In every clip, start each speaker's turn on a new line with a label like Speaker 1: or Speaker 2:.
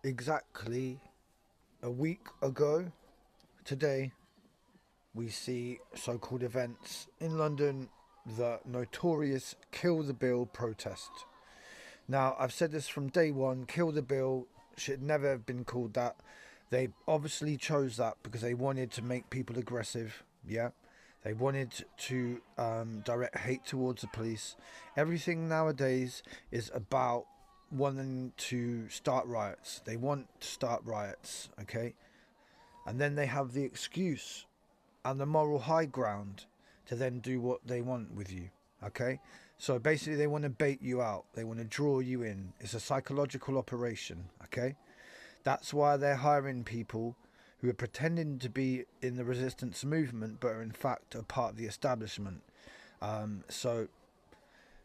Speaker 1: Exactly a week ago today, we see so called events in London, the notorious Kill the Bill protest. Now, I've said this from day one, Kill the Bill should never have been called that. They obviously chose that because they wanted to make people aggressive, yeah? They wanted to direct hate towards the police. Everything nowadays is about wanting to start riots. They want to start riots, okay? And then they have the excuse and the moral high ground to then do what they want with you, okay? So basically, they want to bait you out, they want to draw you in. It's a psychological operation, okay? That's why they're hiring people who are pretending to be in the resistance movement but are in fact a part of the establishment. So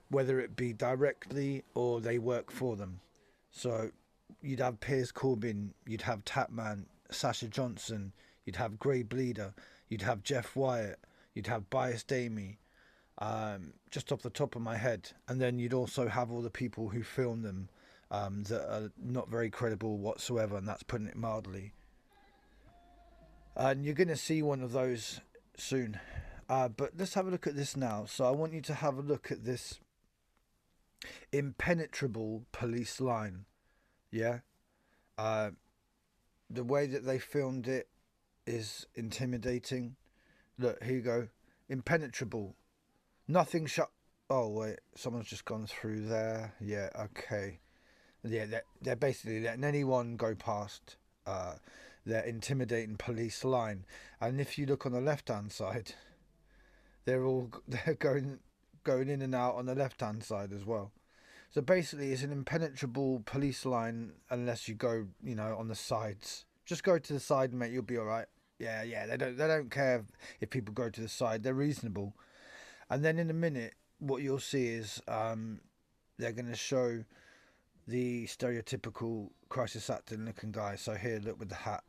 Speaker 1: whether it be directly or they work for them. So you'd have Piers Corbyn, you'd have Tapman, Sasha Johnson, you'd have Grey Bleeder, you'd have Jeff Wyatt, you'd have Bias Damey, just off the top of my head. And then you'd also have all the people who film them that are not very credible whatsoever, and that's putting it mildly. And you're going to see one of those soon. But let's have a look at this now. So I want you to have a look at this impenetrable police line. Yeah. Uh, the way that they filmed it is intimidating. Look, here you go. Impenetrable. Nothing shut. Oh, wait. Someone's just gone through there. Yeah, okay. Yeah, they're basically letting anyone go past their intimidating police line. And if you look on the left hand side, they're going in and out on the left hand side as well. So basically, it's an impenetrable police line unless you go, on the sides. Just go to the side, mate. You'll be all right. Yeah, yeah. They don't care if people go to the side. They're reasonable. And then in a minute, what you'll see is they're going to show the stereotypical crisis acting looking guy. So here, look with the hat.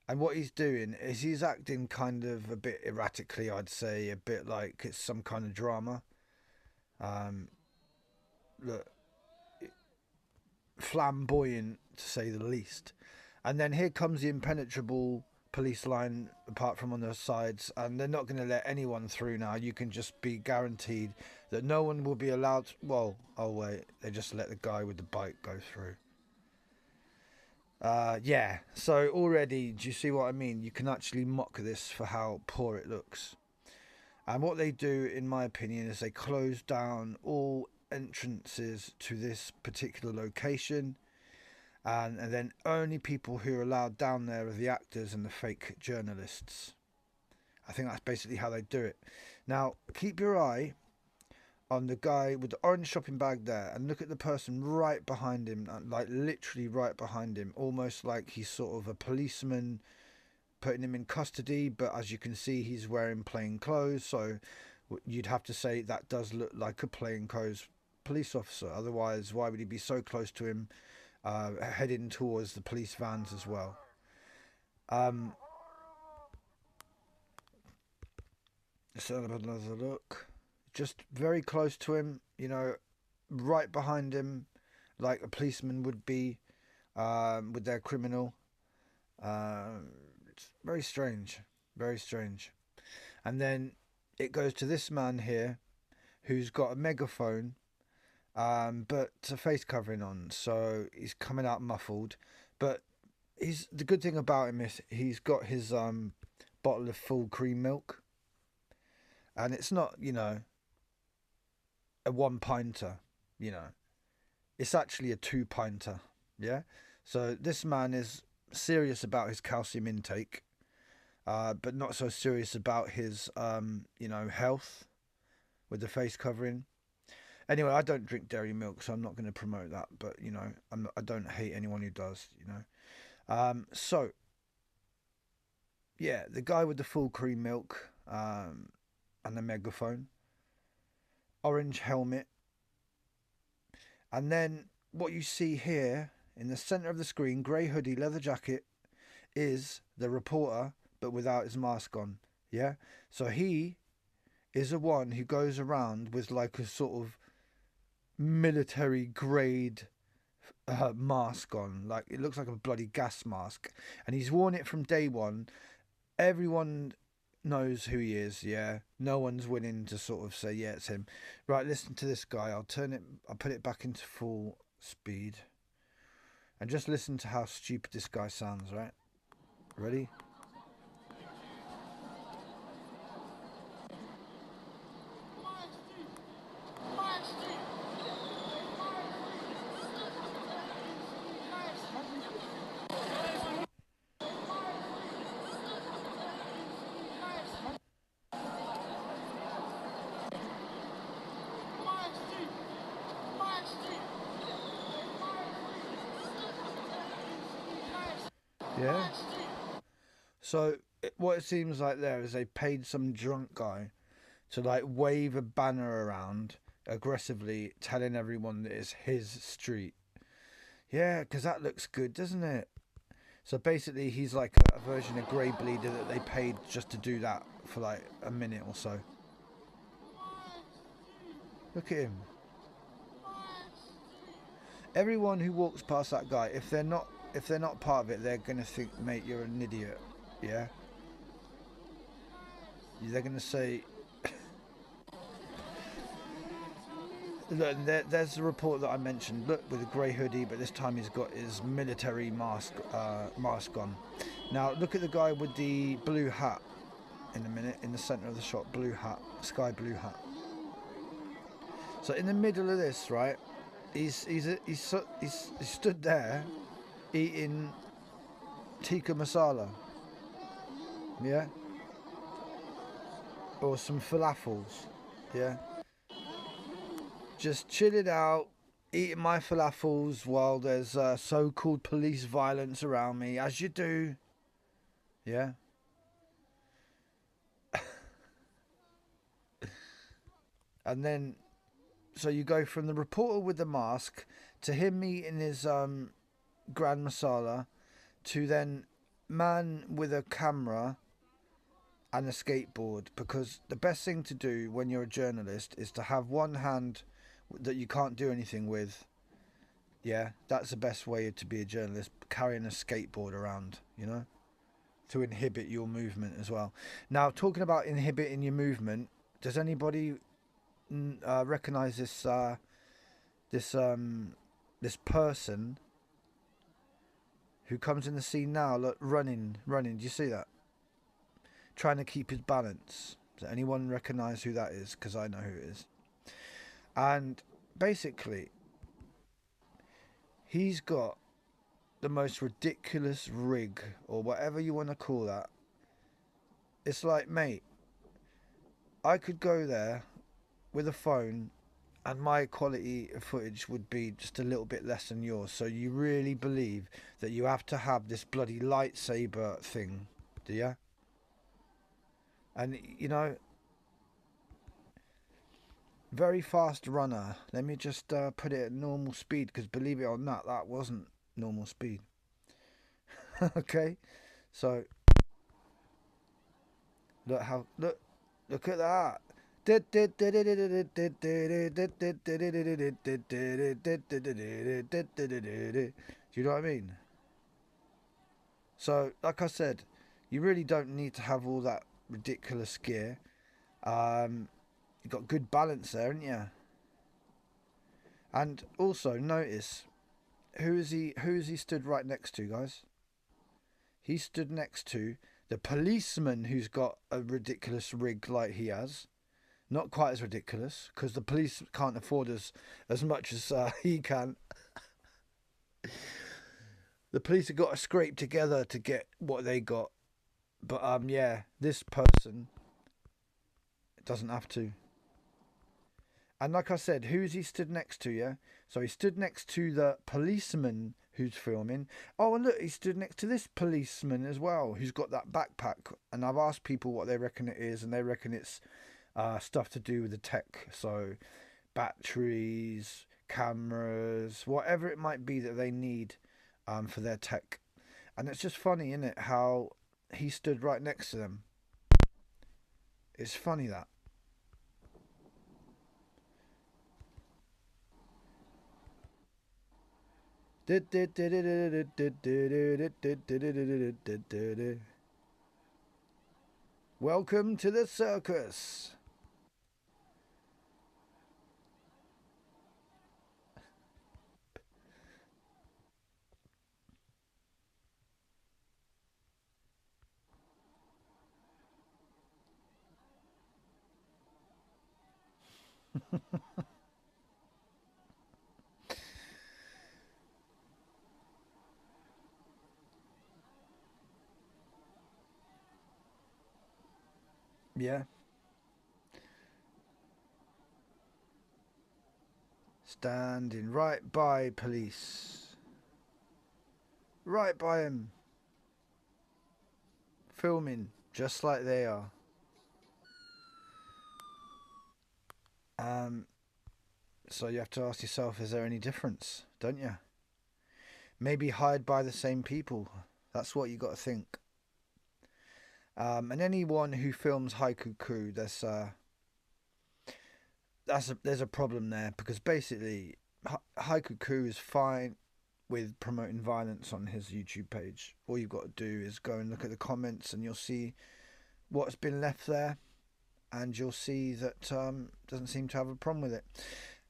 Speaker 1: And what he's doing is he's acting kind of a bit erratically, I'd say, a bit like it's some kind of drama. Um, Look, flamboyant to say the least. And then here comes the impenetrable police line, apart from on the sides, and they're not going to let anyone through now. You can just be guaranteed that no one will be allowed. Well, oh wait, they just let the guy with the bike go through. Yeah, so already, do you see what I mean? You can actually mock this for how poor it looks. And what they do, in my opinion, is they close down all entrances to this particular location, and then only people who are allowed down there are the actors and the fake journalists. I think that's basically how they do it. Now, keep your eye on the guy with the orange shopping bag there and look at the person right behind him, like literally right behind him, almost like he's sort of a policeman putting him in custody, but as you can see, he's wearing plain clothes, so you'd have to say that does look like a plain clothes police officer. Otherwise, why would he be so close to him, heading towards the police vans as well? Um, let's have another look. Just very close to him, right behind him, like a policeman would be with their criminal. It's very strange, very strange. And then it goes to this man here, who's got a megaphone, but a face covering on, so he's coming out muffled. But he's the good thing about him is he's got his bottle of full cream milk, and it's not a one pinter, you know, it's actually a two pinter. Yeah, so this man is serious about his calcium intake, but not so serious about his health with the face covering. Anyway, I don't drink dairy milk, so I'm not going to promote that. But I don't hate anyone who does. So yeah, the guy with the full cream milk and the megaphone, orange helmet, and then what you see here in the centre of the screen, grey hoodie, leather jacket, is the reporter, but without his mask on. Yeah, so he is the one who goes around with like a sort of military grade mask on. Like, it looks like a bloody gas mask. And he's worn it from day one. Everyone knows who he is, yeah. No one's willing to sort of say, yeah, it's him. Right, listen to this guy. I'll put it back into full speed. And just listen to how stupid this guy sounds, right? Ready? Yeah. So what it seems like there is they paid some drunk guy to like wave a banner around aggressively, telling everyone that it's his street. Yeah, because that looks good, doesn't it? So basically, he's like a version of Grey Bleeder that they paid just to do that for like a minute or so. Look at him. Everyone who walks past that guy, if they're not part of it, they're gonna think, mate, you're an idiot. Yeah. They're gonna say. Look, there's the report that I mentioned. Look, with a grey hoodie, but this time he's got his military mask on. Now look at the guy with the blue hat. In a minute, in the centre of the shot, blue hat, sky blue hat. So in the middle of this, right, he's stood there eating tikka masala, yeah, or some falafels, yeah. Just chilling out, eating my falafels while there's so-called police violence around me, as you do, yeah. And then, so you go from the reporter with the mask to him eating his grand masala, to then man with a camera and a skateboard, because the best thing to do when you're a journalist is to have one hand that you can't do anything with. Yeah, that's the best way to be a journalist, carrying a skateboard around, you know, to inhibit your movement as well. Now, talking about inhibiting your movement, does anybody recognize this this person who comes in the scene now? Look, running. Do you see that? Trying to keep his balance. Does anyone recognize who that is? Because I know who it is. And basically, he's got the most ridiculous rig, or whatever you want to call that. It's like, mate, I could go there with a phone and my quality of footage would be just a little bit less than yours. So you really believe that you have to have this bloody lightsaber thing, do you? And, you know, very fast runner. Let me just put it at normal speed, because believe it or not, that wasn't normal speed. Okay, so look at that. Do you know what I mean? So, like I said, you really don't need to have all that ridiculous gear. You've got good balance there, haven't you? And also notice who is he stood right next to, guys? He stood next to the policeman who's got a ridiculous rig like he has. Not quite as ridiculous, because the police can't afford as much as he can. The police have got to scrape together to get what they got. But yeah, this person doesn't have to. And like I said, who's he stood next to, yeah? So he stood next to the policeman who's filming. Oh, and look, he stood next to this policeman as well, who's got that backpack. And I've asked people what they reckon it is, and they reckon it's stuff to do with the tech. So batteries, cameras, whatever it might be that they need for their tech. And it's just funny, isn't it, how he stood right next to them. It's funny that. Welcome to the circus. Yeah. Standing right by police. Right by him. Filming just like they are. Um, so you have to ask yourself, is there any difference? Don't you? Maybe hired by the same people. That's what you got to think. And anyone who films Haiku Crew, there's a problem there because basically Haiku Crew is fine with promoting violence on his YouTube page. All you've got to do is go and look at the comments, and you'll see what's been left there, and you'll see that doesn't seem to have a problem with it.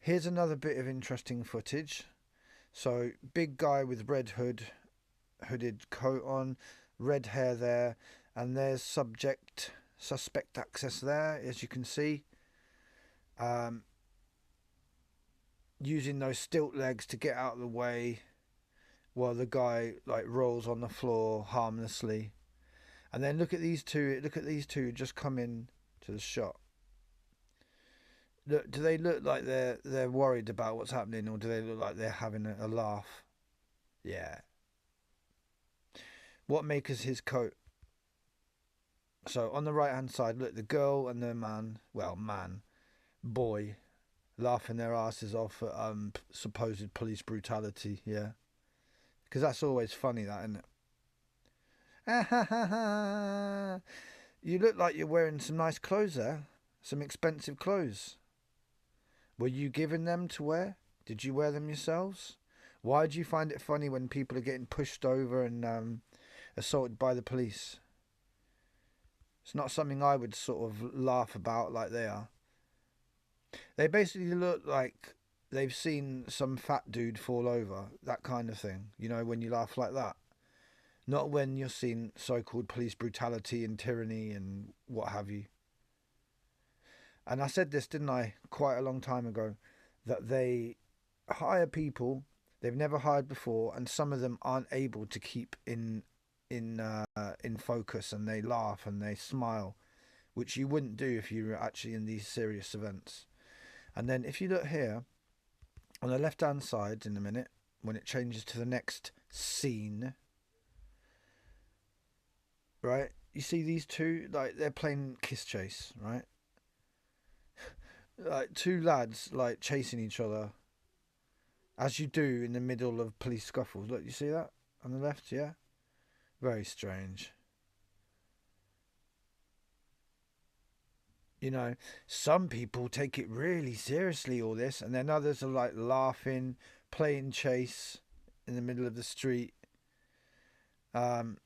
Speaker 1: Here's another bit of interesting footage. So big guy with hooded coat on, red hair there, and there's suspect access there, as you can see. Using those stilt legs to get out of the way while the guy like rolls on the floor harmlessly. And then look at these two. Look at these two just come in to the shot. Look, do they look like they're worried about what's happening, or do they look like they're having a laugh? Yeah. What makes his coat? So on the right hand side, look, the girl and the man, boy, laughing their asses off at supposed police brutality. Yeah, because that's always funny, that, isn't it? You look like you're wearing some nice clothes there, some expensive clothes. Were you given them to wear? Did you wear them yourselves? Why do you find it funny when people are getting pushed over and assaulted by the police? It's not something I would sort of laugh about like they are. They basically look like they've seen some fat dude fall over, that kind of thing. You know, when you laugh like that. Not when you're seeing so-called police brutality and tyranny and what have you. And I said this, didn't I, quite a long time ago, that they hire people they've never hired before, and some of them aren't able to keep in focus, and they laugh and they smile, which you wouldn't do if you were actually in these serious events. And then if you look here on the left hand side in a minute, when it changes to the next scene, right? You see these two, like they're playing kiss chase, right? Like two lads like chasing each other, as you do in the middle of police scuffles. Look, you see that on the left, yeah? Very strange. You know, some people take it really seriously, all this, and then others are like laughing, playing chase in the middle of the street. Um,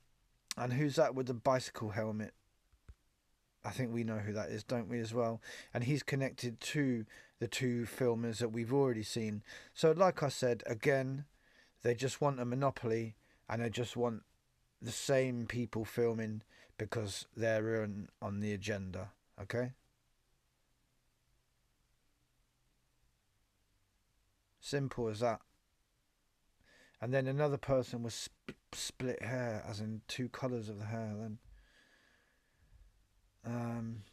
Speaker 1: and who's that with the bicycle helmet? I think we know who that is, don't we, as well? And he's connected to the two filmers that we've already seen. So, like I said, again, they just want a monopoly, and they just want the same people filming because they're on the agenda, okay? Simple as that. And then another person with split hair, as in two colours of the hair. Then, um,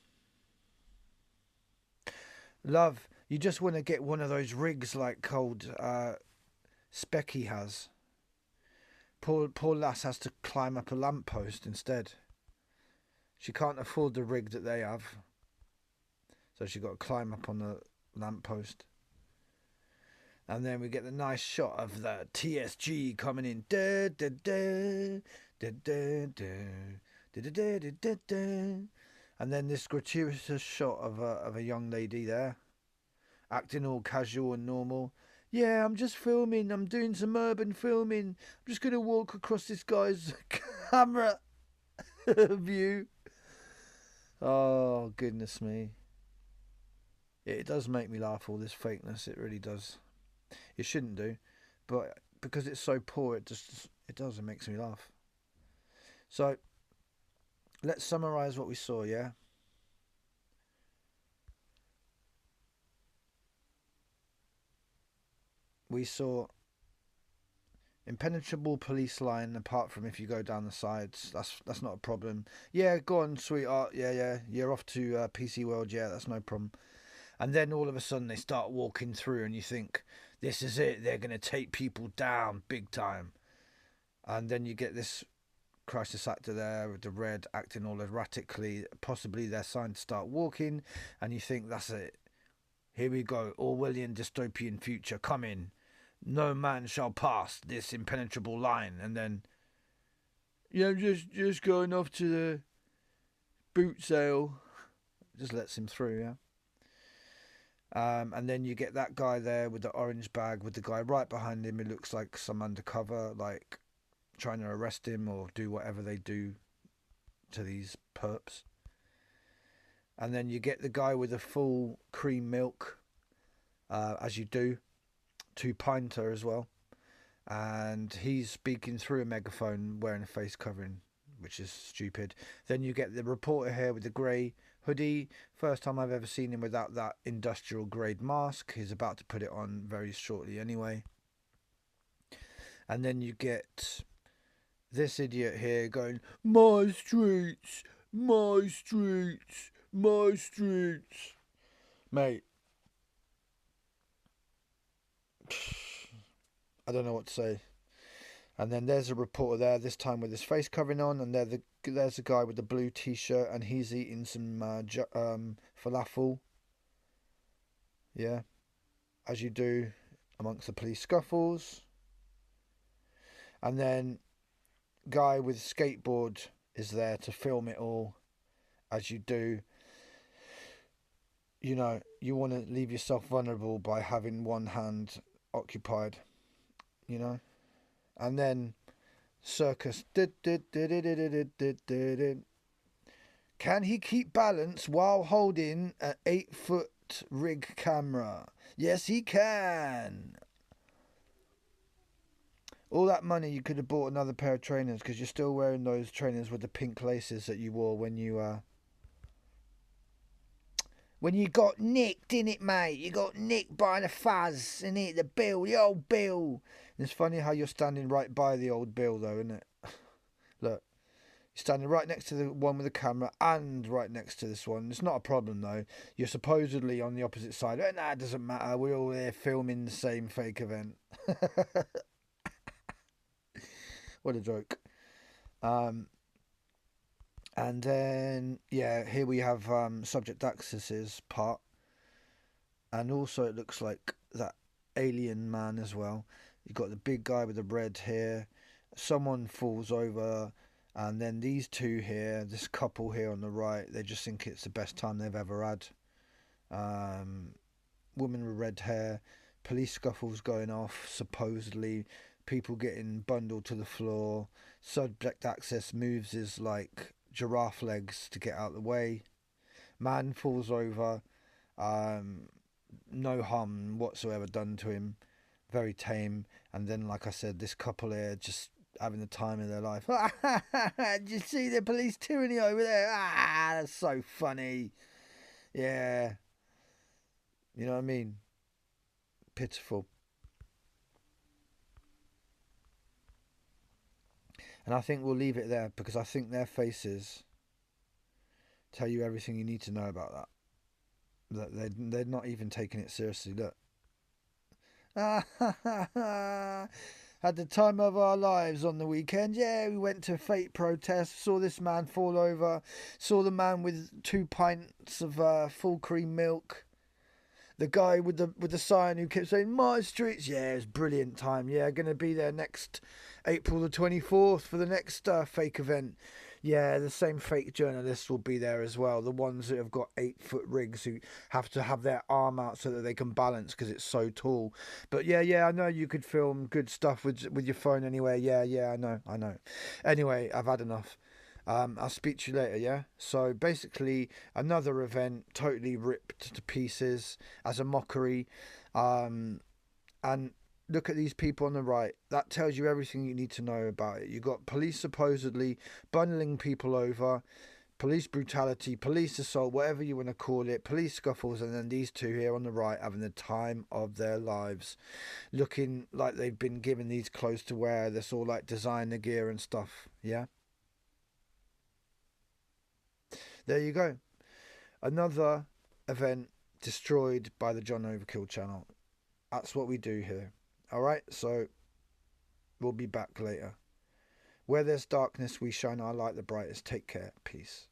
Speaker 1: love, you just want to get one of those rigs like cold Specky has. Poor lass has to climb up a lamppost instead. She can't afford the rig that they have, so she got to climb up on the lamppost. And then we get the nice shot of the TSG coming in. Da, da, da, da, da, da, da, da, da, da, da. And then this gratuitous shot of a young lady there, acting all casual and normal. Yeah, I'm just filming. I'm doing some urban filming. I'm just going to walk across this guy's camera view. Oh, goodness me. It does make me laugh, all this fakeness. It really does. It shouldn't do. But because it's so poor, it does. It makes me laugh. So, let's summarise what we saw, yeah? We saw impenetrable police line, apart from if you go down the sides. That's not a problem. Yeah, go on, sweetheart. Yeah. You're off to PC World. Yeah, that's no problem. And then all of a sudden they start walking through, and you think, this is it. They're going to take people down big time. And then you get this crisis actor there with the red acting all erratically. Possibly they're signed to start walking, and you think, that's it. Here we go. Orwellian dystopian future coming. No man shall pass this impenetrable line. And then, yeah, I'm just going off to the boot sale. Just lets him through, yeah. And then you get that guy there with the orange bag, with the guy right behind him. It looks like some undercover, like trying to arrest him or do whatever they do to these perps. And then you get the guy with the full cream milk, as you do, 2-pinter as well. And he's speaking through a megaphone wearing a face covering, which is stupid. Then you get the reporter here with the grey hoodie. First time I've ever seen him without that industrial grade mask. He's about to put it on very shortly anyway. And then you get this idiot here going, my streets, my streets, my streets. Mate, I don't know what to say. And then there's a reporter there, this time with his face covering on, and there's a guy with the blue t-shirt, and he's eating some falafel. Yeah, as you do amongst the police scuffles. And then guy with skateboard is there to film it all, as you do. You know, you want to leave yourself vulnerable by having one hand occupied, you know. And then circus. Can he keep balance while holding an 8-foot rig camera? Yes, he can. All that money, you could have bought another pair of trainers, because you're still wearing those trainers with the pink laces that you wore when you got nicked, innit, mate? You got nicked by the fuzz, innit? The old Bill. And it's funny how you're standing right by the old Bill, though, isn't it? Look, you're standing right next to the one with the camera and right next to this one. It's not a problem, though. You're supposedly on the opposite side. Nah, it doesn't matter. We're all here filming the same fake event. What a joke. And then, yeah, here we have Subject Access's part. And also it looks like that alien man as well. You've got the big guy with the red hair. Someone falls over. And then these two here, this couple here on the right, they just think it's the best time they've ever had. Woman with red hair. Police scuffles going off, supposedly. People getting bundled to the floor. Subject Access moves his, like, giraffe legs to get out of the way. Man falls over. No harm whatsoever done to him. Very tame. And then, like I said, this couple here just having the time of their life. Did you see the police tyranny over there? That's so funny. Yeah. You know what I mean? Pitiful. And I think we'll leave it there, because I think their faces tell you everything you need to know about that. They're not even taking it seriously. Look. Had the time of our lives on the weekend. Yeah, we went to fate protest, saw this man fall over, saw the man with 2 pints of full cream milk. The guy with the sign who kept saying, my streets. Yeah, it was brilliant time. Yeah, going to be there next April the 24th for the next fake event. Yeah, the same fake journalists will be there as well. The ones that have got 8 foot rigs who have to have their arm out so that they can balance because it's so tall. But yeah, yeah, I know you could film good stuff with your phone anyway. Yeah, yeah, I know, I know. Anyway, I've had enough. I'll speak to you later, yeah? So basically, another event totally ripped to pieces as a mockery. Um, and look at these people on the right. That tells you everything you need to know about it. You got police supposedly bundling people over, police brutality, police assault, whatever you want to call it, police scuffles, and then these two here on the right having the time of their lives, looking like they've been given these clothes to wear. That's all like designer gear and stuff. Yeah, there you go. Another event destroyed by the John Overkill channel. That's what we do here. All right, so we'll be back later. Where there's darkness, we shine our light the brightest. Take care. Peace.